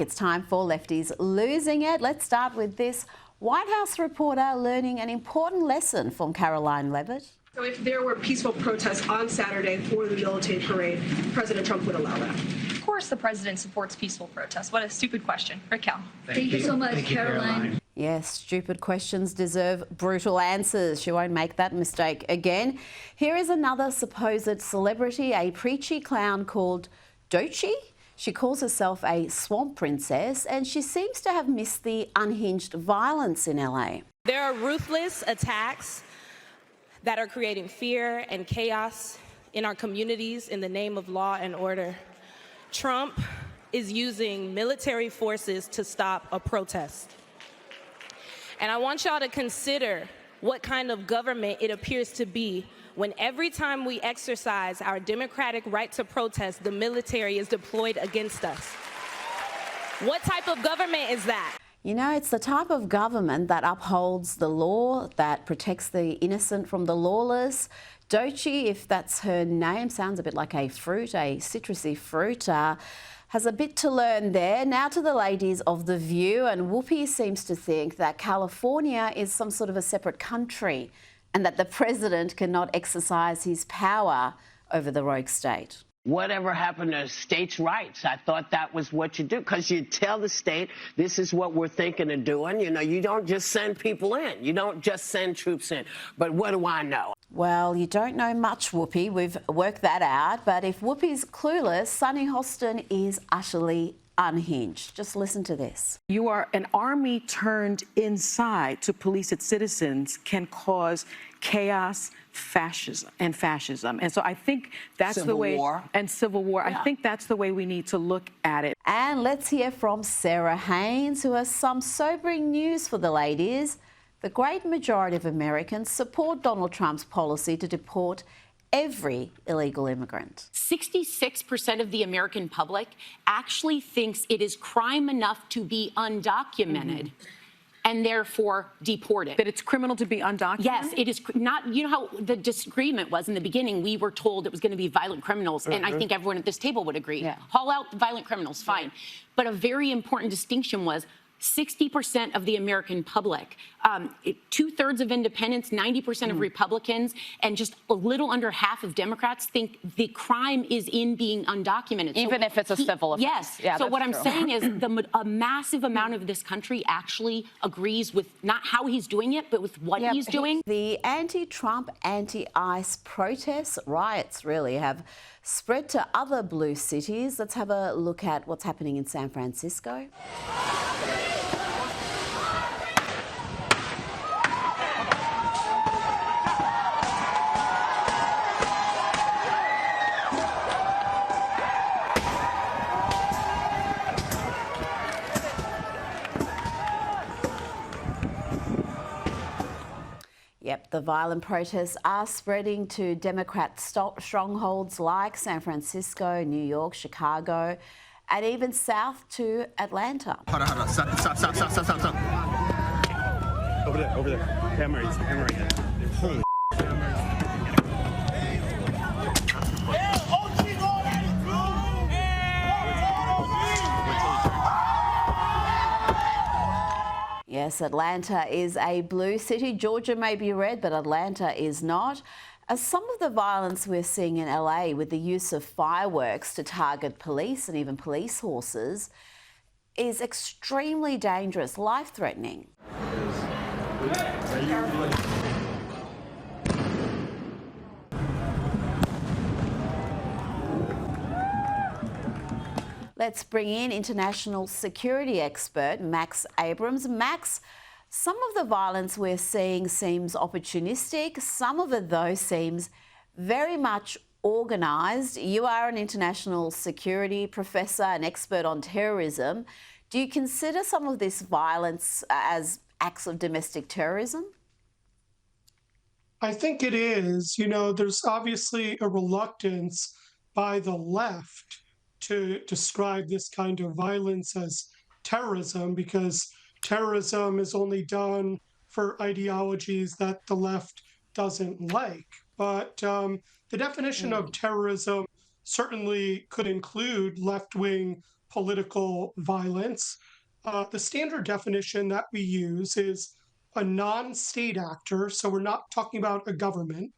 It's time for Lefties Losing It. Let's start with this White House reporter learning an important lesson from Karoline Leavitt. So if there were peaceful protests on Saturday for the military parade, President Trump would allow that? Of course the president supports peaceful protests. What a stupid question. Raquel. Thank you so much, Caroline. Yes, stupid questions deserve brutal answers. She won't make that mistake again. Here is another supposed celebrity, a preachy clown called Doechii. She calls herself a swamp princess, and she seems to have missed the unhinged violence in LA. There are ruthless attacks that are creating fear and chaos in our communities in the name of law and order. Trump is using military forces to stop a protest. And I want y'all to consider what kind of government it appears to be when every time we exercise our democratic right to protest, the military is deployed against us. What type of government is that? You know, it's the type of government that upholds the law, that protects the innocent from the lawless. Doechii, if that's her name, sounds a bit like a fruit, a citrusy fruit, has a bit to learn there. Now to the ladies of The View, and Whoopi seems to think that California is some sort of a separate country and that the president cannot exercise his power over the rogue state. Whatever happened to states' rights? I thought that was what you do, because you tell the state, this is what we're thinking of doing. You know, you don't just send people in. You don't just send troops in. But what do I know? Well, you don't know much, Whoopi. We've worked that out. But if Whoopi's clueless, Sunny Hostin is utterly unhinged. Just listen to this. You are an army turned inside to police its citizens can cause chaos, fascism. And so I think that's the way. Civil war. And civil war. Yeah. I think that's the way we need to look at it. And let's hear from Sarah Haynes, who has some sobering news for the ladies. The great majority of Americans support Donald Trump's policy to deport every illegal immigrant. 66% of the American public actually thinks it is crime enough to be undocumented and therefore deported. That it's criminal to be undocumented? Yes, it is not. You know how the disagreement was in the beginning? We were told it was going to be violent criminals, and I think everyone at this table would agree. Yeah. Haul out the violent criminals, fine. But a very important distinction was 60% of the American public, 2/3 of independents, 90% of Republicans, and just a little under half of Democrats think the crime is in being undocumented. Even if it's a civil offense. Yes. Yeah, so what I'm true. saying is a massive amount of this country actually agrees with not how he's doing it, but with what he's doing. The anti-Trump, anti-ICE protests, riots really, have spread to other blue cities. Let's have a look at what's happening in San Francisco. Yep, the violent protests are spreading to Democrat strongholds like San Francisco, New York, Chicago, and even south to Atlanta. Hold on. Stop. Over there. Camera right there. Holy Yes, Atlanta is a blue city. Georgia may be red, but Atlanta is not. Some of the violence we're seeing in LA with the use of fireworks to target police and even police horses is extremely dangerous, life-threatening. Let's bring in international security expert Max Abrams. Max, some of the violence we're seeing seems opportunistic. Some of it, though, seems very much organised. You are an international security professor, an expert on terrorism. Do you consider some of this violence as acts of domestic terrorism? I think it is. You know, there's obviously a reluctance by the left to describe this kind of violence as terrorism, because terrorism is only done for ideologies that the left doesn't like. But the definition of terrorism certainly could include left-wing political violence. The standard definition that we use is a non-state actor, so we're not talking about a government,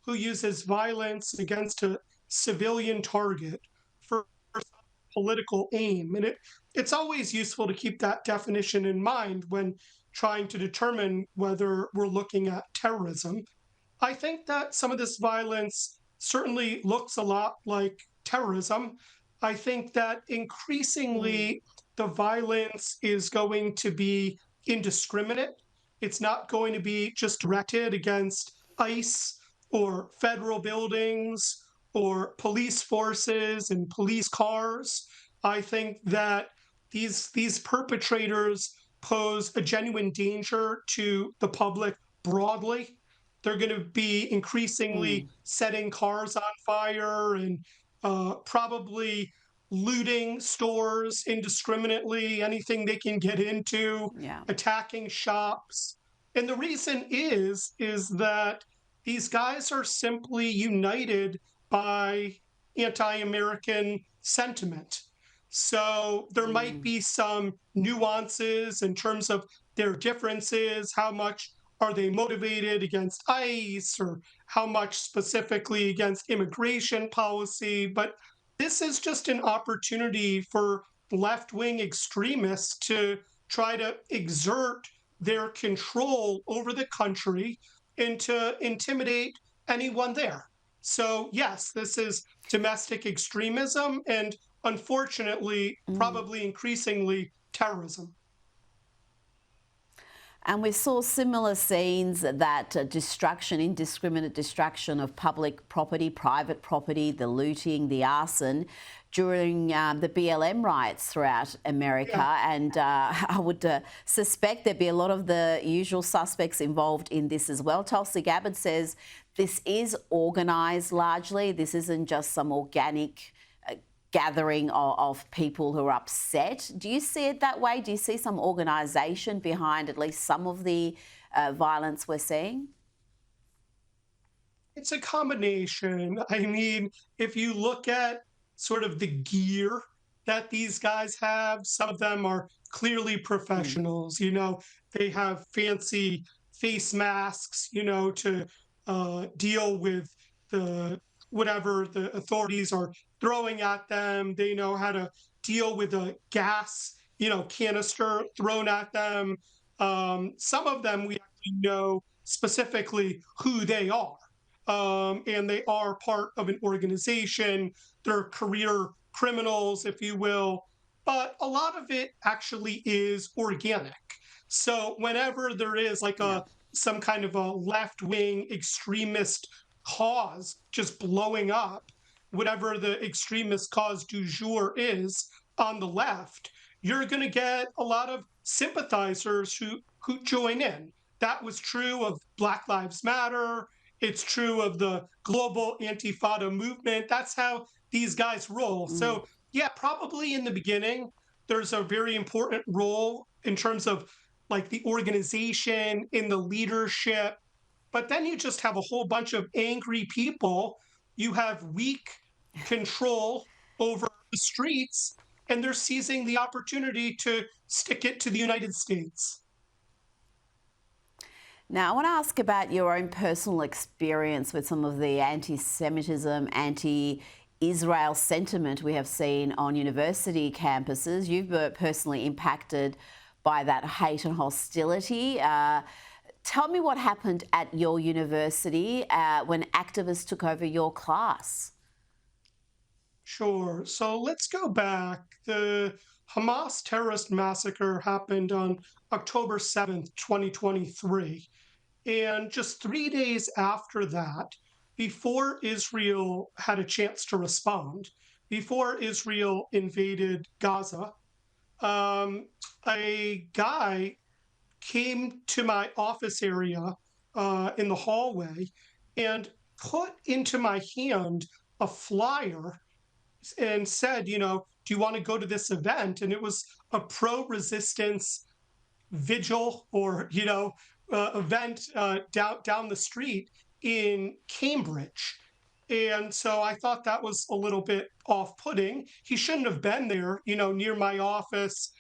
who uses violence against a civilian target for political aim. And it's always useful to keep that definition in mind when trying to determine whether we're looking at terrorism. I think that some of this violence certainly looks a lot like terrorism. I think that increasingly the violence is going to be indiscriminate. It's not going to be just directed against ICE or federal buildings or police forces and police cars. I think that these perpetrators pose a genuine danger to the public broadly. They're going to be increasingly setting cars on fire and probably looting stores indiscriminately, anything they can get into, attacking shops. And the reason is that these guys are simply united by anti-American sentiment. So there might be some nuances in terms of their differences, how much are they motivated against ICE or how much specifically against immigration policy? But this is just an opportunity for left-wing extremists to try to exert their control over the country and to intimidate anyone there. So yes, this is domestic extremism and unfortunately, probably increasingly terrorism. And we saw similar scenes that indiscriminate destruction of public property, private property, the looting, the arson during the BLM riots throughout America. And I would suspect there'd be a lot of the usual suspects involved in this as well. Tulsi Gabbard says this is organised largely. This isn't just some organic gathering of people who are upset. Do you see it that way? Do you see some organisation behind at least some of the violence we're seeing? It's a combination. I mean, if you look at sort of the gear that these guys have, some of them are clearly professionals. You know, they have fancy face masks, you know, to deal with whatever the authorities are throwing at them. They know how to deal with a gas, you know, canister thrown at them. Some of them we actually know specifically who they are. And they are part of an organization. They're career criminals, if you will. But a lot of it actually is organic. So whenever there is like some kind of a left-wing extremist cause just blowing up, whatever the extremist cause du jour is on the left, you're going to get a lot of sympathizers who join in. That was true of Black Lives Matter. It's true of the global Antifada movement. That's how these guys roll. So yeah, probably in the beginning, there's a very important role in terms of like the organization, in the leadership. But then you just have a whole bunch of angry people. You have weak control over the streets, and they're seizing the opportunity to stick it to the United States. Now, I want to ask about your own personal experience with some of the anti-Semitism, anti-Israel sentiment we have seen on university campuses. You've been personally impacted by that hate and hostility. Tell me what happened at your university when activists took over your class. Sure. So let's go back. The Hamas terrorist massacre happened on October 7th, 2023. And just 3 days after that, before Israel had a chance to respond, before Israel invaded Gaza, a guy came to my office area in the hallway and put into my hand a flyer and said, you know, do you want to go to this event? And it was a pro-resistance vigil or, you know, event down the street in Cambridge. And so I thought that was a little bit off-putting. He shouldn't have been there, near my office,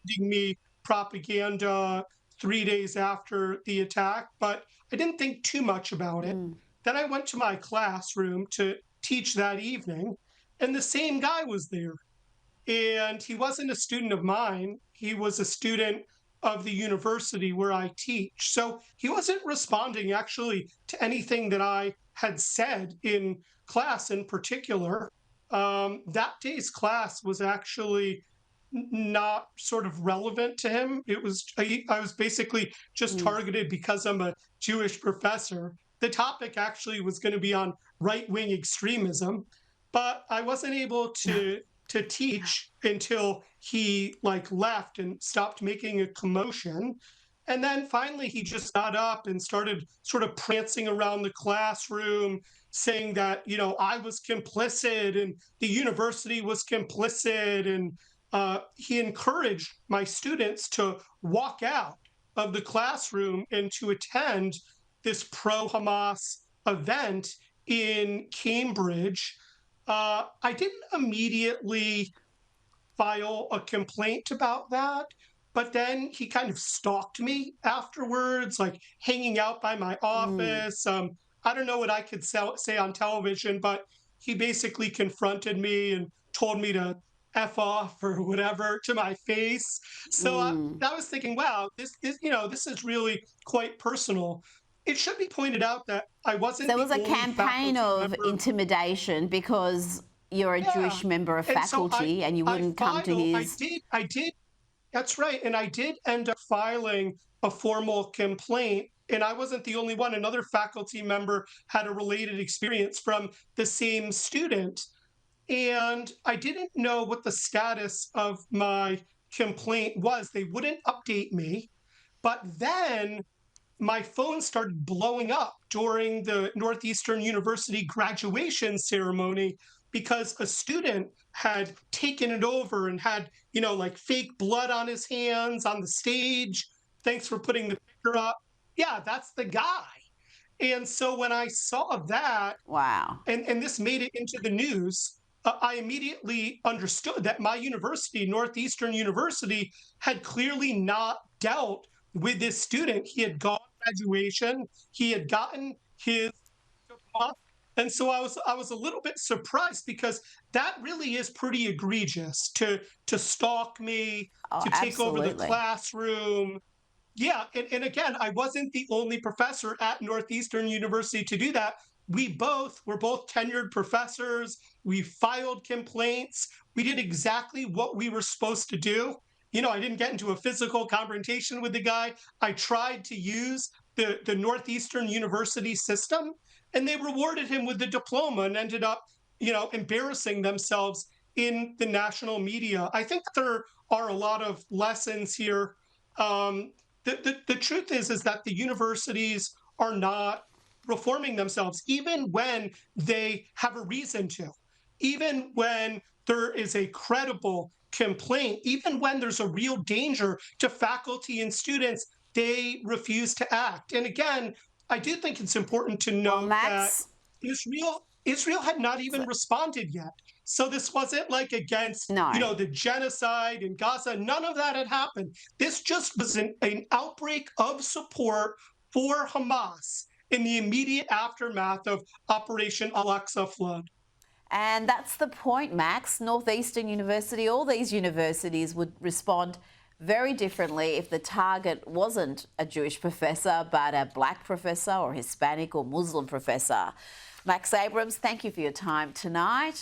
handing me propaganda 3 days after the attack, but I didn't think too much about it. Then I went to my classroom to teach that evening, and the same guy was there. And he wasn't a student of mine. He was a student of the university where I teach. So he wasn't responding actually to anything that I had said in class in particular. That day's class was actually not sort of relevant to him. I was basically just targeted because I'm a Jewish professor. The topic actually was going to be on right-wing extremism, but I wasn't able to teach until he left and stopped making a commotion. And then finally he just got up and started sort of prancing around the classroom saying that, I was complicit and the university was complicit. And he encouraged my students to walk out of the classroom and to attend this pro-Hamas event in Cambridge. I didn't immediately file a complaint about that, but then he kind of stalked me afterwards, hanging out by my office. I don't know what I could say on television, but he basically confronted me and told me to F off or whatever to my face. So I was thinking, wow, this is really quite personal. It should be pointed out that I wasn't. There was the a only campaign faculty of member. intimidation because you're a Jewish member of And so faculty and you wouldn't come to his. I did. That's right. And I did end up filing a formal complaint. And I wasn't the only one. Another faculty member had a related experience from the same student. And I didn't know what the status of my complaint was. They wouldn't update me. But then my phone started blowing up during the Northeastern University graduation ceremony because a student had taken it over and had, fake blood on his hands on the stage. Thanks for putting the picture up. Yeah, that's the guy. And so when I saw that, Wow. and this made it into the news, I immediately understood that my university, Northeastern University, had clearly not dealt with this student. He had gone to graduation, he had gotten his diploma, and so I was a little bit surprised because that really is pretty egregious to stalk me, to take over the classroom. Yeah, and again, I wasn't the only professor at Northeastern University to do that. We're both tenured professors. We filed complaints. We did exactly what we were supposed to do. I didn't get into a physical confrontation with the guy. I tried to use the Northeastern University system, and they rewarded him with the diploma and ended up, embarrassing themselves in the national media. I think there are a lot of lessons here. The truth is that the universities are not reforming themselves, even when they have a reason to, even when there is a credible complaint, even when there's a real danger to faculty and students, they refuse to act. And again, I do think it's important to note that Israel had not even responded yet. So this wasn't against, the genocide in Gaza. None of that had happened. This just was an outbreak of support for Hamas in the immediate aftermath of Operation Al-Aqsa Flood. And that's the point, Max. Northeastern University, all these universities would respond very differently if the target wasn't a Jewish professor, but a black professor or Hispanic or Muslim professor. Max Abrams, thank you for your time tonight.